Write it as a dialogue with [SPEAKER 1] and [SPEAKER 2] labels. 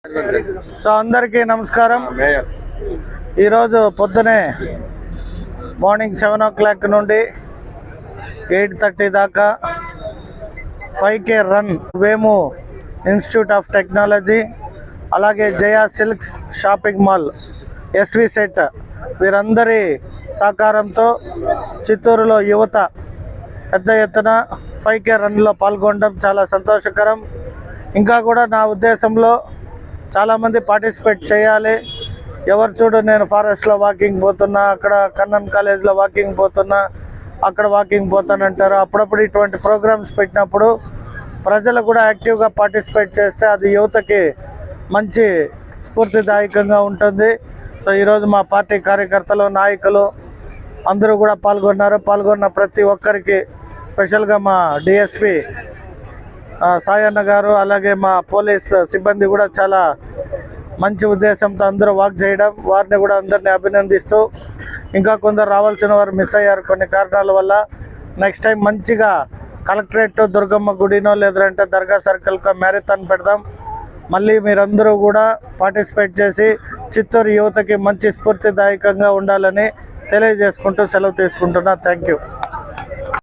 [SPEAKER 1] So అందరికీ నమస్కారం. ఈరోజు పొద్దునే మార్నింగ్ 7 o'clock నుండి 8:30 దాకా 5K run Vemu institute of technology, అలాగే Jaya silks shopping mall, SV set వీరందరి సహకారంతో చిత్తూరులో యువత పెద్ద ఎత్తున 5K రన్లో పాల్గొనడం చాలా సంతోషకరం. ఇంకా కూడా నా ఉద్దేశంలో చాలామంది పార్టిసిపేట్ చేయాలి. ఎవరు చూడు నేను ఫారెస్ట్లో వాకింగ్ పోతున్నా, అక్కడ కన్నన్ కాలేజ్లో వాకింగ్ పోతున్నా, అక్కడ వాకింగ్ పోతానంటారు. అప్పుడప్పుడు ఇటువంటి ప్రోగ్రామ్స్ పెట్టినప్పుడు ప్రజలు కూడా యాక్టివ్గా పార్టిసిపేట్ చేస్తే అది యువతకి మంచి స్ఫూర్తిదాయకంగా ఉంటుంది. సో ఈరోజు మా పార్టీ కార్యకర్తలు, నాయకులు అందరూ కూడా పాల్గొన్నారు. పాల్గొన్న ప్రతి ఒక్కరికి, స్పెషల్గా మా డిఎస్పి సాయన్న గారు, అలాగే మా పోలీస్ సిబ్బంది కూడా చాలా మంచి ఉద్దేశంతో అందరూ వాక్ చేయడం, వారిని కూడా అందరినీ అభినందిస్తూ, ఇంకా కొందరు రావాల్సిన వారు మిస్ అయ్యారు కొన్ని కారణాల వల్ల. నెక్స్ట్ టైం మంచిగా కలెక్టరేట్, దుర్గమ్మ గుడినో లేదంటే దర్గా సర్కిల్కో మ్యారథాన్ పెడదాం. మళ్ళీ మీరందరూ కూడా పార్టిసిపేట్ చేసి చిత్తూరు యువతకి మంచి స్ఫూర్తిదాయకంగా ఉండాలని తెలియజేసుకుంటూ సెలవు తీసుకుంటున్నా. Thank you.